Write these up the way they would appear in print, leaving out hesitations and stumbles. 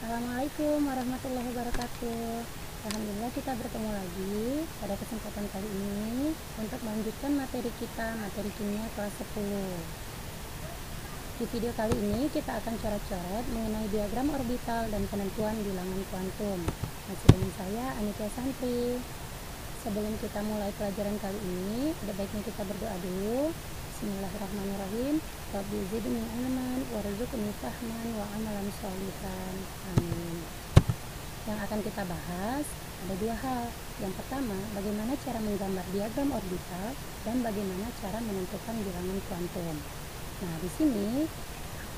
Assalamualaikum warahmatullahi wabarakatuh. Alhamdulillah kita bertemu lagi pada kesempatan kali ini untuk melanjutkan materi kita, materi kimia kelas 10. Di video kali ini kita akan coret-coret mengenai diagram orbital dan penentuan bilangan kuantum. Masih dengan saya Anita Santri. Sebelum kita mulai pelajaran kali ini, ada baiknya kita berdoa dulu. Bismillahirrahmanirrahim. Rabbi zidni ilman warzuqni fahman wa amalan sholihan. Amin. Yang akan kita bahas ada dua hal. Yang pertama, bagaimana cara menggambar diagram orbital dan bagaimana cara menentukan bilangan kuantum. Nah, di sini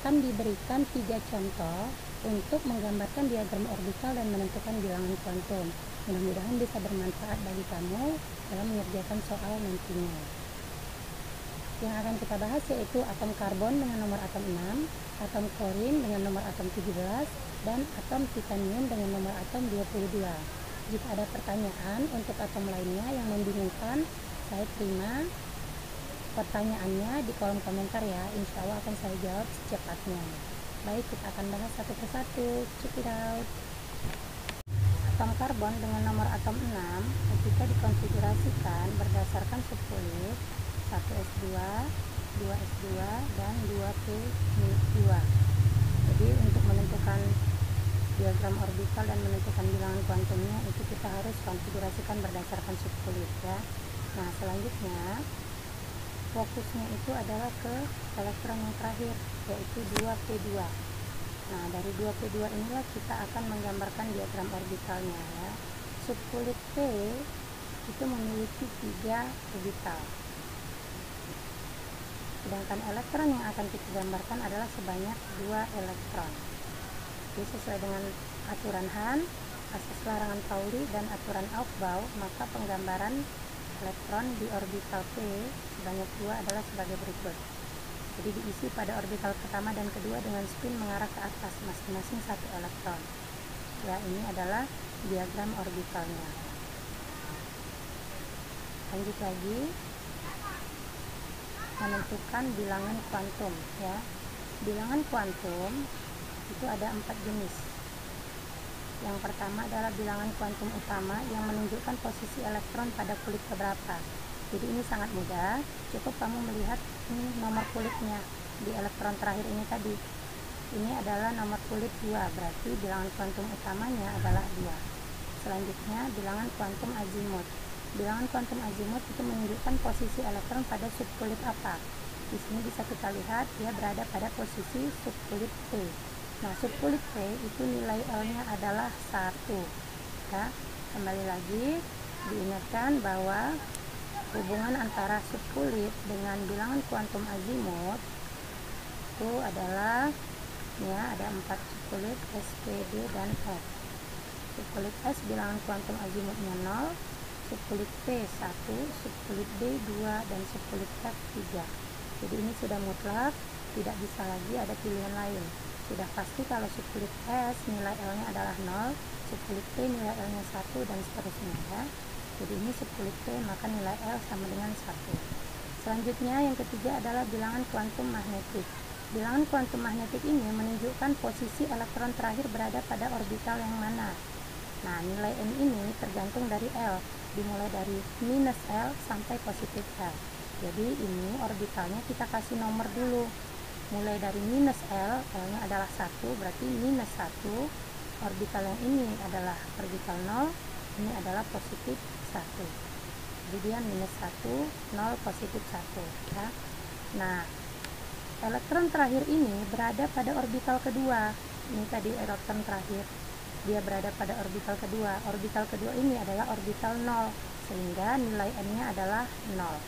akan diberikan 3 contoh untuk menggambarkan diagram orbital dan menentukan bilangan kuantum. Mudah-mudahan bisa bermanfaat bagi kamu dalam mengerjakan soal nantinya. Yang akan kita bahas yaitu atom karbon dengan nomor atom 6, atom klorin dengan nomor atom 17, dan atom titanium dengan nomor atom 22. Jika ada pertanyaan untuk atom lainnya yang membingungkan, saya terima pertanyaannya di kolom komentar ya. Insya Allah akan saya jawab secepatnya. Baik, kita akan bahas satu persatu. Check it out. Atom karbon dengan nomor atom 6 ketika dikonfigurasikan berdasarkan subkulit 1s2, 2s2, dan 2p-2. Jadi untuk menentukan diagram orbital dan menentukan bilangan kuantumnya itu kita harus konfigurasikan berdasarkan subkulit ya. Nah, selanjutnya fokusnya itu adalah ke elektron yang terakhir yaitu 2p2. Nah, dari 2p2 inilah kita akan menggambarkan diagram orbitalnya ya. Subkulit P itu memiliki 3 orbital. Sedangkan elektron yang akan kita gambarkan adalah sebanyak 2 elektron. Jadi sesuai dengan aturan Hahn, asas larangan Pauli, dan aturan Aufbau, maka penggambaran elektron di orbital P sebanyak 2 adalah sebagai berikut. Jadi diisi pada orbital pertama dan kedua dengan spin mengarah ke atas masing-masing 1 elektron. Ya, ini adalah diagram orbitalnya. Lanjut lagi, menentukan bilangan kuantum ya. Bilangan kuantum itu ada 4 jenis. Yang pertama adalah bilangan kuantum utama yang menunjukkan posisi elektron pada kulit keberapa. Jadi ini sangat mudah, cukup kamu melihat ini nomor kulitnya di elektron terakhir ini tadi. Ini adalah nomor kulit 2, berarti bilangan kuantum utamanya adalah 2. Selanjutnya bilangan kuantum azimut. Bilangan kuantum azimut itu menunjukkan posisi elektron pada subkulit apa. Di sini bisa kita lihat dia berada pada posisi subkulit P. Nah, subkulit P itu nilai L-nya adalah 1. Ya, kembali lagi diingatkan bahwa hubungan antara subkulit dengan bilangan kuantum azimut itu adalah ya, ada 4 subkulit S, P, D, dan F. Subkulit S bilangan kuantum azimutnya 0, subkulit P 1, subkulit D 2, dan subkulit F 3. Jadi ini sudah mutlak, tidak bisa lagi ada pilihan lain. Sudah pasti kalau subkulit S nilai L-nya adalah 0, subkulit P nilai L-nya 1, dan seterusnya ya. Jadi ini subkulit P maka nilai L sama dengan 1. Selanjutnya yang ketiga adalah bilangan kuantum magnetik. Bilangan kuantum magnetik ini menunjukkan posisi elektron terakhir berada pada orbital yang mana. Nah, nilai N ini tergantung dari L, dimulai dari minus L sampai positif L. Jadi ini orbitalnya kita kasih nomor dulu. Mulai dari minus L, L-nya adalah 1, berarti minus 1. Orbital yang ini adalah orbital 0, ini adalah positif 1. Jadi dia minus 1, 0, positif 1 ya. Nah, elektron terakhir ini berada pada orbital kedua. Ini tadi elektron terakhir, dia berada pada orbital kedua. Orbital kedua ini adalah orbital 0, sehingga nilai N-nya adalah 0.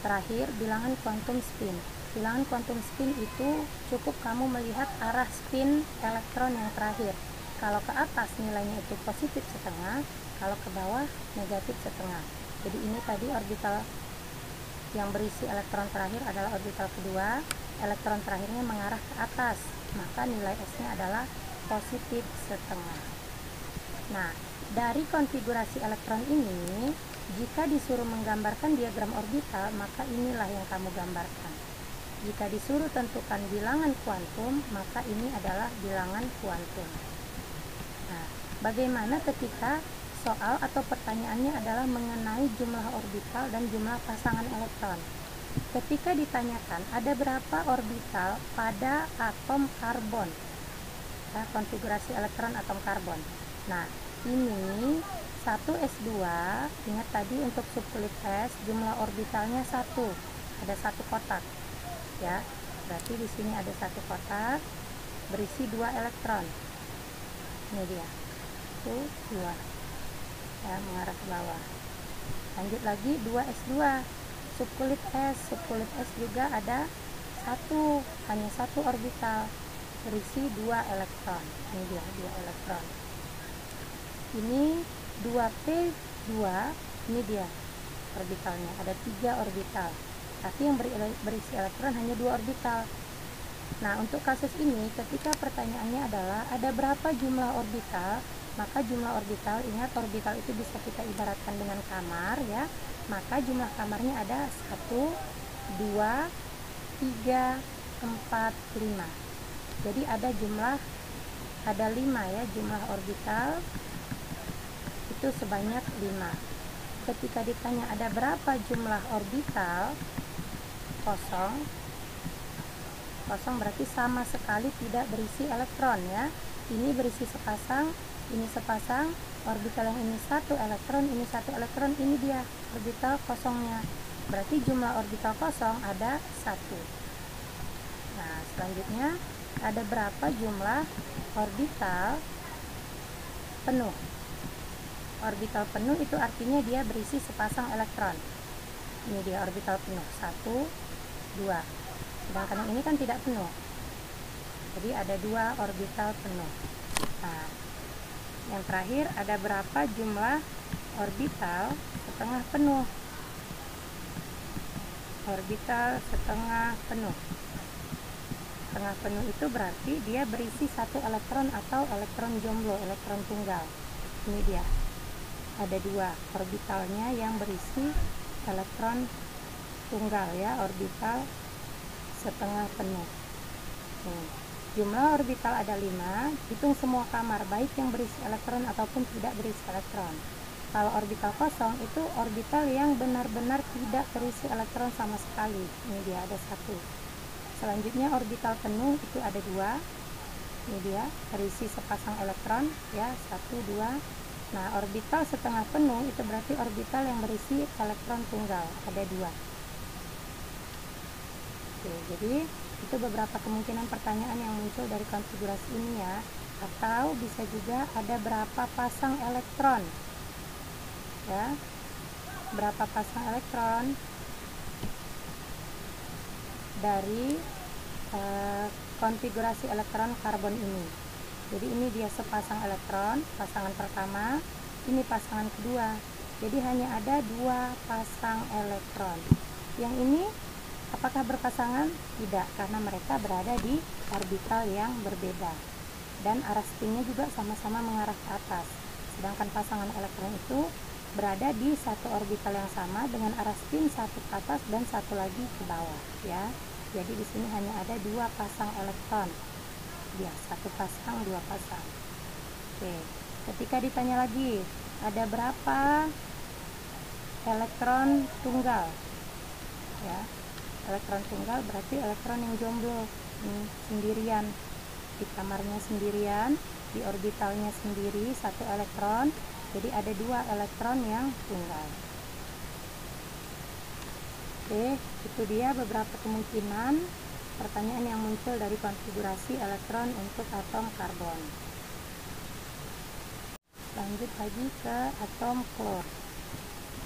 Terakhir, bilangan kuantum spin. Bilangan kuantum spin itu cukup kamu melihat arah spin elektron yang terakhir. Kalau ke atas nilainya itu positif setengah, kalau ke bawah negatif setengah. Jadi ini tadi orbital yang berisi elektron terakhir adalah orbital kedua, elektron terakhirnya mengarah ke atas, maka nilai S-nya adalah positif setengah. Nah, dari konfigurasi elektron ini, jika disuruh menggambarkan diagram orbital, maka inilah yang kamu gambarkan. Jika disuruh tentukan bilangan kuantum, maka ini adalah bilangan kuantum. Nah, bagaimana ketika soal atau pertanyaannya adalah mengenai jumlah orbital dan jumlah pasangan elektron? Ketika ditanyakan ada berapa orbital pada atom karbon, ya, konfigurasi elektron atom karbon. Nah, ini 1s2, ingat tadi untuk subkulit S jumlah orbitalnya 1, ada satu kotak, ya. Berarti di sini ada satu kotak berisi 2 elektron. Ini dia, 2, ya, mengarah ke bawah. Lanjut lagi 2s2, subkulit S juga ada hanya satu orbital berisi 2 elektron. Ini dia 2 elektron. Ini 2p2, ini dia orbitalnya, ada 3 orbital, tapi yang berisi elektron hanya 2 orbital. Nah, untuk kasus ini ketika pertanyaannya adalah ada berapa jumlah orbital, maka jumlah orbital, ingat orbital itu bisa kita ibaratkan dengan kamar, ya. Maka jumlah kamarnya ada 1, 2, 3, 4, 5. Jadi ada 5, ya, jumlah orbital itu sebanyak 5. Ketika ditanya ada berapa jumlah orbital, kosong berarti sama sekali tidak berisi elektron, ya. Ini berisi sepasang, ini sepasang, orbital yang ini 1 elektron, ini 1 elektron, ini dia orbital kosongnya. Berarti jumlah orbital kosong ada 1. Nah, selanjutnya ada berapa jumlah orbital penuh? Orbital penuh itu artinya dia berisi sepasang elektron. Ini dia orbital penuh, 1, 2. Sedangkan yang ini kan tidak penuh. Jadi ada 2 orbital penuh. Nah, yang terakhir ada berapa jumlah orbital setengah penuh? Orbital setengah penuh. Setengah penuh itu berarti dia berisi 1 elektron atau elektron jomblo, elektron tunggal. Ini dia. Ada 2 orbitalnya yang berisi elektron tunggal, ya, orbital setengah penuh. Jumlah orbital ada 5, hitung semua kamar, baik yang berisi elektron ataupun tidak berisi elektron. Kalau orbital kosong itu orbital yang benar-benar tidak berisi elektron sama sekali. Ini dia ada 1. Selanjutnya orbital penuh itu ada 2. Ini dia berisi sepasang elektron, ya, 1, 2. Nah, orbital setengah penuh itu berarti orbital yang berisi elektron tunggal, ada 2. Oke, jadi itu beberapa kemungkinan pertanyaan yang muncul dari konfigurasi ini, ya. Atau bisa juga ada berapa pasang elektron, ya, berapa pasang elektron dari konfigurasi elektron karbon ini. Jadi ini dia sepasang elektron, pasangan pertama, ini pasangan kedua. Jadi hanya ada 2 pasang elektron. Yang ini apakah berpasangan? Tidak, karena mereka berada di orbital yang berbeda. Dan arah spinnya juga sama-sama mengarah ke atas. Sedangkan pasangan elektron itu berada di satu orbital yang sama dengan arah spin satu ke atas dan satu lagi ke bawah, ya. Jadi di sini hanya ada 2 pasang elektron. Ya, 1 pasang, 2 pasang. Oke, ketika ditanya lagi ada berapa elektron tunggal, ya, elektron tunggal berarti elektron yang jomblo, sendirian, di kamarnya sendirian, di orbitalnya sendiri 1 elektron, jadi ada 2 elektron yang tunggal. Oke, itu dia beberapa kemungkinan pertanyaan yang muncul dari konfigurasi elektron untuk atom karbon. Lanjut lagi ke atom klor.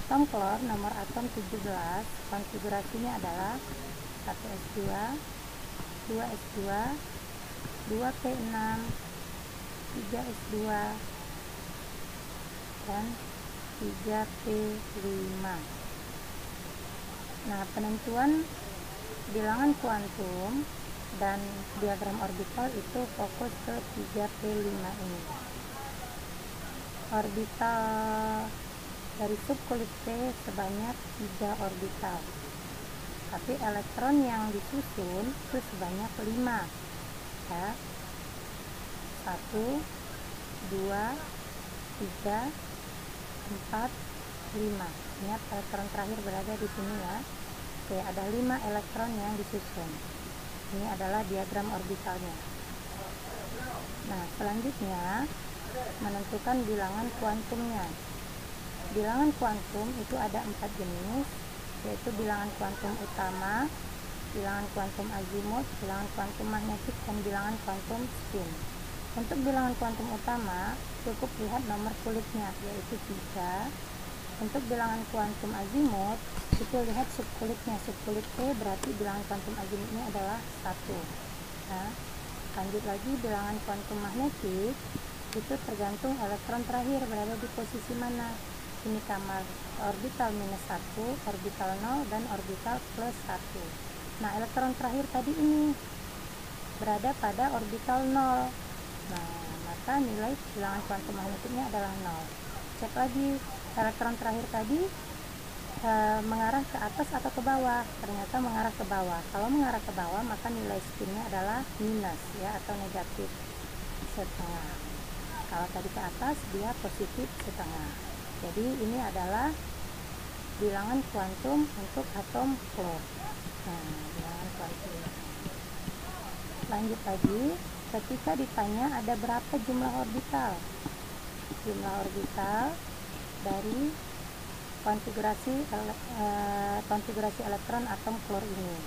Atom klor nomor atom 17, konfigurasinya adalah 1s2, 2s2, 2p6, 3s2, dan 3p5. Nah, penentuan bilangan kuantum dan diagram orbital itu fokus ke 3p5 ini. Orbital dari subkulit P sebanyak 3 orbital. tapi elektron yang disusun itu sebanyak 5 ya. 1, 2, 3, 4, 5. Ingat, elektron terakhir berada di sini ya. Oke, ada 5 elektron yang disusun. Ini adalah diagram orbitalnya. Nah, selanjutnya menentukan bilangan kuantumnya. Bilangan kuantum itu ada 4 jenis, yaitu bilangan kuantum utama, bilangan kuantum azimut, bilangan kuantum magnetik, dan bilangan kuantum spin. Untuk bilangan kuantum utama cukup lihat nomor kulitnya, yaitu 3. Untuk bilangan kuantum azimut itu lihat subkulitnya, subkulit E, berarti bilangan kuantum azimutnya adalah 1. Nah, lanjut lagi, bilangan kuantum magnetik itu tergantung elektron terakhir berada di posisi mana. Ini kamar orbital -1, orbital 0, dan orbital +1. Nah, elektron terakhir tadi ini berada pada orbital 0. Nah, maka nilai bilangan kuantum magnetiknya adalah 0. Cek lagi, elektron terakhir tadi mengarah ke atas atau ke bawah. Ternyata mengarah ke bawah. Kalau mengarah ke bawah, maka nilai spinnya adalah minus ya, atau negatif setengah. Kalau tadi ke atas, dia positif setengah. Jadi ini adalah bilangan kuantum untuk atom klor. Nah, bilangan kuantum. Lanjut lagi, ketika ditanya ada berapa jumlah orbital. Jumlah orbital dari konfigurasi elektron atom klor ini.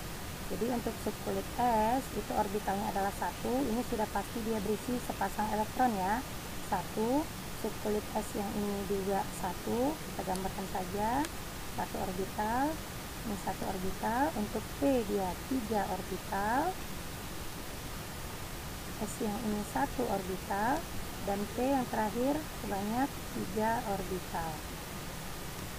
Jadi untuk subkulit S itu orbitalnya adalah 1. Ini sudah pasti dia berisi sepasang elektron ya. 1. Subkulit S yang ini juga 1. Kita gambarkan saja 1 orbital. Ini 1 orbital. Untuk P dia 3 orbital. S yang ini 1 orbital. Dan P yang terakhir sebanyak 3 orbital.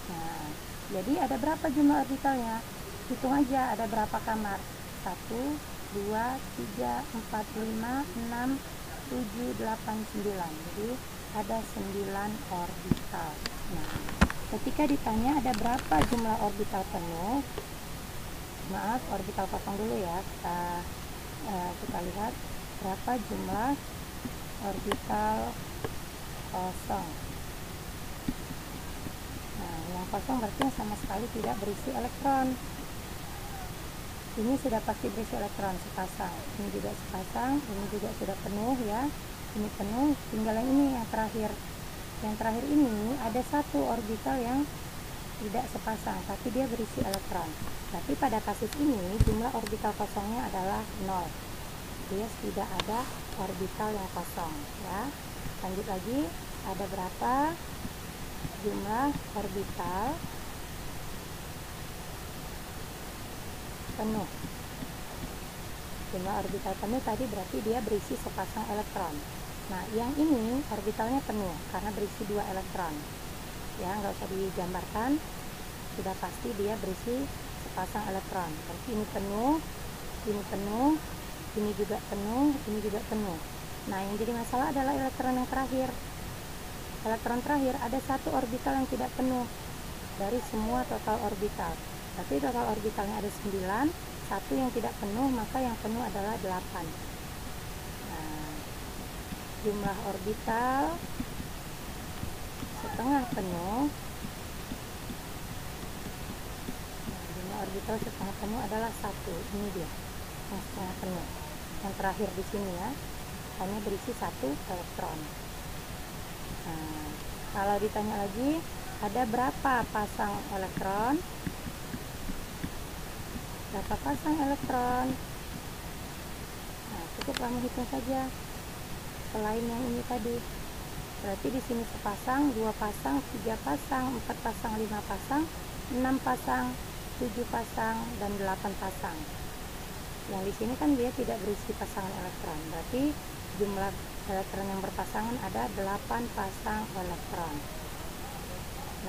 Nah, jadi ada berapa jumlah orbitalnya? Hitung aja ada berapa kamar. 1, 2, 3, 4, 5, 6, 7, 8, 9. Jadi ada 9 orbital. Nah, ketika ditanya ada berapa jumlah orbital penuh, maaf, orbital kosong dulu ya, kita lihat berapa jumlah orbital kosong. Nah, yang kosong berarti yang sama sekali tidak berisi elektron. Ini sudah pasti berisi elektron sepasang, ini juga sepasang, ini juga sudah penuh ya. Ini penuh, tinggal yang ini yang terakhir. Yang terakhir ini ada 1 orbital yang tidak sepasang, tapi dia berisi elektron. Tapi pada kasus ini jumlah orbital kosongnya adalah 0. Dia tidak ada orbital yang kosong ya. Lanjut lagi, ada berapa jumlah orbital penuh. Jumlah orbital penuh tadi berarti dia berisi sepasang elektron. Nah, yang ini orbitalnya penuh karena berisi 2 elektron. Ya, nggak usah digambarkan, sudah pasti dia berisi sepasang elektron. Berarti ini penuh, ini juga penuh, ini juga penuh. Nah, yang jadi masalah adalah elektron yang terakhir. Elektron terakhir ada 1 orbital yang tidak penuh dari semua total orbital. Tapi total orbitalnya ada 9, 1 yang tidak penuh, maka yang penuh adalah 8. Nah, jumlah orbital setengah penuh. Nah, jumlah orbital setengah penuh adalah 1. Ini dia, yang setengah penuh. Yang terakhir di sini ya, hanya berisi 1 elektron. Nah, kalau ditanya lagi, ada berapa pasang elektron? Berapa pasang elektron? Nah, cukup kamu hitung saja. Selain yang ini tadi, berarti di sini sepasang, 2 pasang, 3 pasang, 4 pasang, 5 pasang, 6 pasang, 7 pasang, dan 8 pasang. Yang di sini kan dia tidak berisi pasangan elektron, berarti jumlah elektron yang berpasangan ada 8 pasang elektron.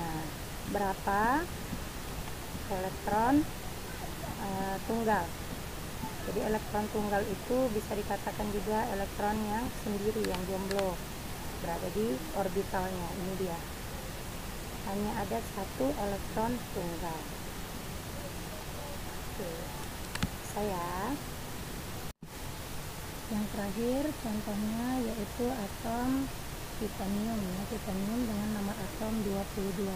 Nah, berapa elektron tunggal? Jadi elektron tunggal itu bisa dikatakan juga elektron yang sendiri, yang jomblo, berada di orbitalnya. Ini dia, hanya ada 1 elektron tunggal. Oke, saya yang terakhir contohnya yaitu atom titanium ya, titanium dengan nomor atom 22.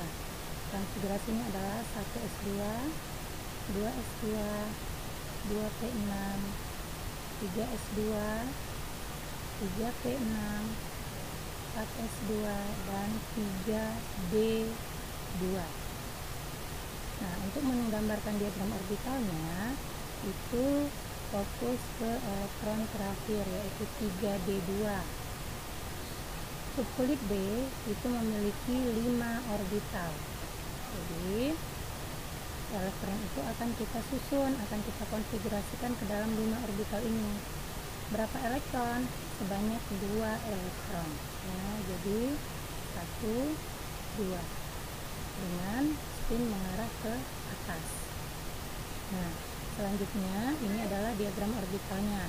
Konfigurasinya adalah 1s2, 2s2, 2p6, 3s2, 3p6, 4s2, dan 3d2. Nah, untuk menggambarkan diagram orbitalnya itu fokus ke elektron terakhir yaitu 3d2. Subkulit B itu memiliki 5 orbital. Jadi elektron itu akan kita susun, akan kita konfigurasikan ke dalam 5 orbital ini. Berapa elektron? Sebanyak 2 elektron ya, jadi 1, 2 dengan spin mengarah ke atas. Nah, selanjutnya ini adalah diagram orbitalnya.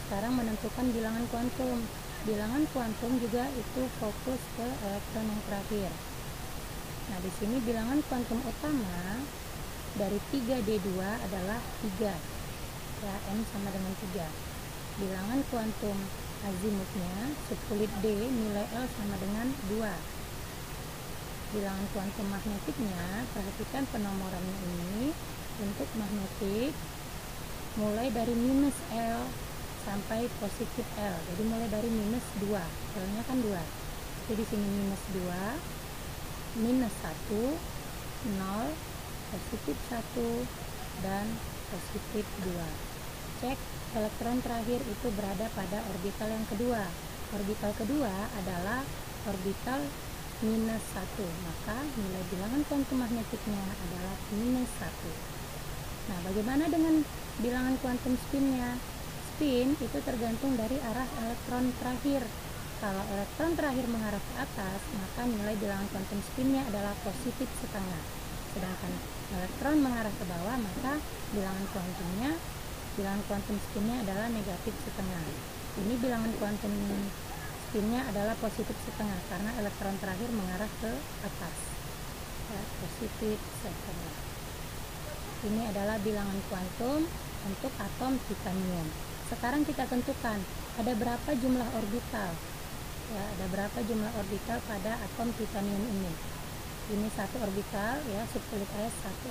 Sekarang menentukan bilangan kuantum. Bilangan kuantum juga itu fokus ke elektron yang terakhir. Nah, di sini bilangan kuantum utama dari 3d2 adalah 3. Ya, M sama dengan 3. Bilangan kuantum azimutnya subkulit D nilai L sama dengan 2. Bilangan kuantum magnetiknya, perhatikan penomorannya ini. Untuk magnetik mulai dari minus L sampai positif L. Jadi mulai dari minus 2. L-nya kan 2. Jadi di sini minus 2, minus 1, 0, positif 1, dan positif 2. Cek elektron terakhir itu berada pada orbital yang kedua. Orbital kedua adalah orbital minus 1. Maka nilai bilangan kuantum magnetiknya adalah minus 1. Nah, bagaimana dengan bilangan kuantum spinnya? Spin itu tergantung dari arah elektron terakhir. Kalau elektron terakhir mengarah ke atas, maka nilai bilangan kuantum spinnya adalah positif setengah. Sedangkan elektron mengarah ke bawah, maka bilangan kuantum spinnya adalah negatif setengah. Ini bilangan kuantum spinnya adalah positif setengah karena elektron terakhir mengarah ke atas. Ya, positif setengah. Ini adalah bilangan kuantum untuk atom titanium. Sekarang kita tentukan ada berapa jumlah orbital. Ya, ada berapa jumlah orbital pada atom titanium ini. Ini satu orbital ya, subkulit S satu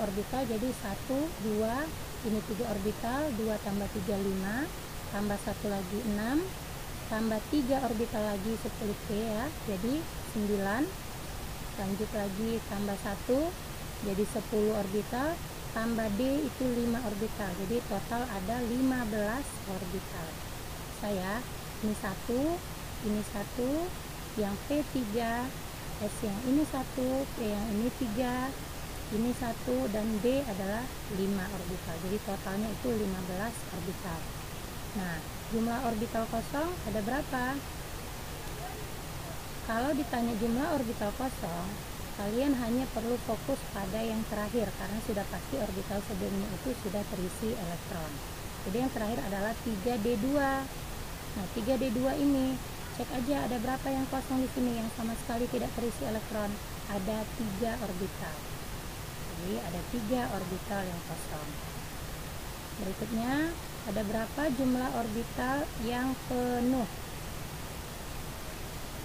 orbital jadi 1, 2, ini 3 orbital, 2 tambah 3 5, tambah 1 lagi 6, tambah 3 orbital lagi subkulit P ya, jadi 9, lanjut lagi tambah 1 jadi 10 orbital, tambah D itu 5 orbital, jadi total ada 15 orbital. Saya ini 1, yang P3, S yang ini 1, P yang ini 3, ini 1, dan D adalah 5 orbital. Jadi totalnya itu 15 orbital. Nah, jumlah orbital kosong ada berapa? Kalau ditanya jumlah orbital kosong, kalian hanya perlu fokus pada yang terakhir karena sudah pasti orbital sebelumnya itu sudah terisi elektron. Jadi yang terakhir adalah 3d2. Nah, 3d2 ini cek aja ada berapa yang kosong di sini yang sama sekali tidak terisi elektron. Ada 3 orbital. Jadi ada 3 orbital yang kosong. Berikutnya ada berapa jumlah orbital yang penuh?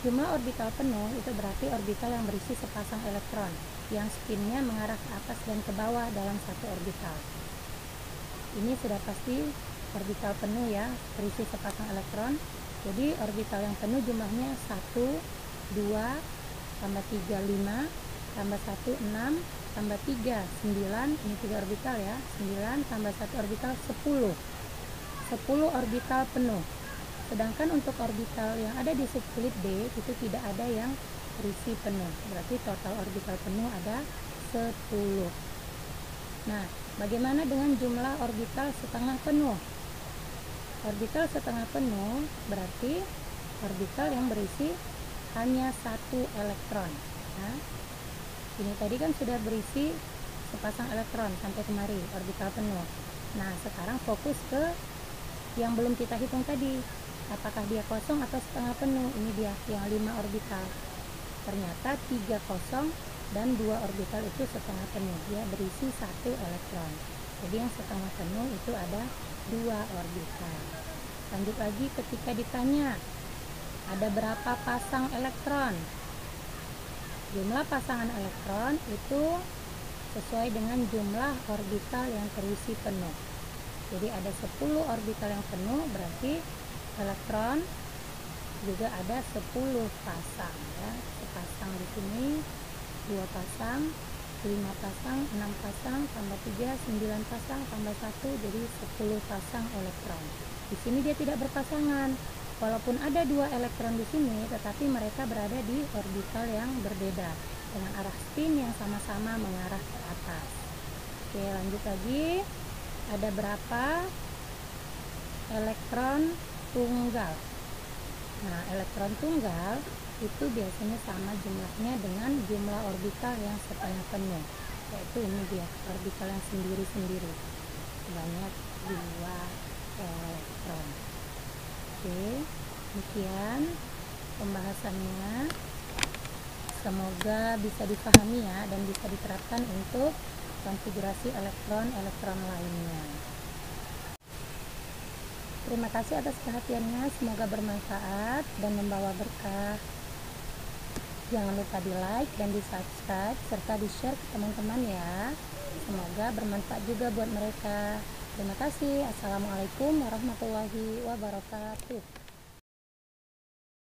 Jumlah orbital penuh itu berarti orbital yang berisi sepasang elektron yang spinnya mengarah ke atas dan ke bawah dalam satu orbital. Ini sudah pasti orbital penuh ya, berisi sepasang elektron. Jadi orbital yang penuh jumlahnya 1, 2, tambah 3, 5, tambah 1, 6, tambah 3, 9, ini 3 orbital ya, 9 tambah 1 orbital 10. 10 orbital penuh. Sedangkan untuk orbital yang ada di subkulit D itu tidak ada yang terisi penuh. Berarti total orbital penuh ada 10. Nah, bagaimana dengan jumlah orbital setengah penuh? Orbital setengah penuh berarti orbital yang berisi hanya 1 elektron. Nah, ini tadi kan sudah berisi sepasang elektron sampai kemari, orbital penuh. Nah, sekarang fokus ke yang belum kita hitung tadi. Apakah dia kosong atau setengah penuh? Ini dia yang 5 orbital. Ternyata 3 kosong, dan 2 orbital itu setengah penuh, dia berisi 1 elektron. Jadi yang setengah penuh itu ada 2 orbital. Lanjut lagi, ketika ditanya ada berapa pasang elektron, jumlah pasangan elektron itu sesuai dengan jumlah orbital yang terisi penuh. Jadi ada 10 orbital yang penuh, berarti elektron juga ada 10 pasang ya. Sepasang di sini, 2 pasang, 5 pasang, 6 pasang, tambah 3, 9 pasang, tambah 1, jadi 10 pasang elektron. Di sini dia tidak berpasangan. Walaupun ada 2 elektron di sini, tetapi mereka berada di orbital yang berbeda dengan arah spin yang sama-sama mengarah ke atas. Oke, lanjut lagi. Ada berapa elektron tunggal? Nah, elektron tunggal itu biasanya sama jumlahnya dengan jumlah orbital yang setengah penuh, yaitu ini dia, orbital yang sendiri-sendiri, sebanyak 2 elektron. Oke, demikian pembahasannya. Semoga bisa dipahami ya, dan bisa diterapkan untuk konfigurasi elektron-elektron lainnya. Terima kasih atas perhatiannya, semoga bermanfaat dan membawa berkah. Jangan lupa di like dan di subscribe serta di share ke teman-teman ya. Semoga bermanfaat juga buat mereka. Terima kasih. Assalamualaikum warahmatullahi wabarakatuh.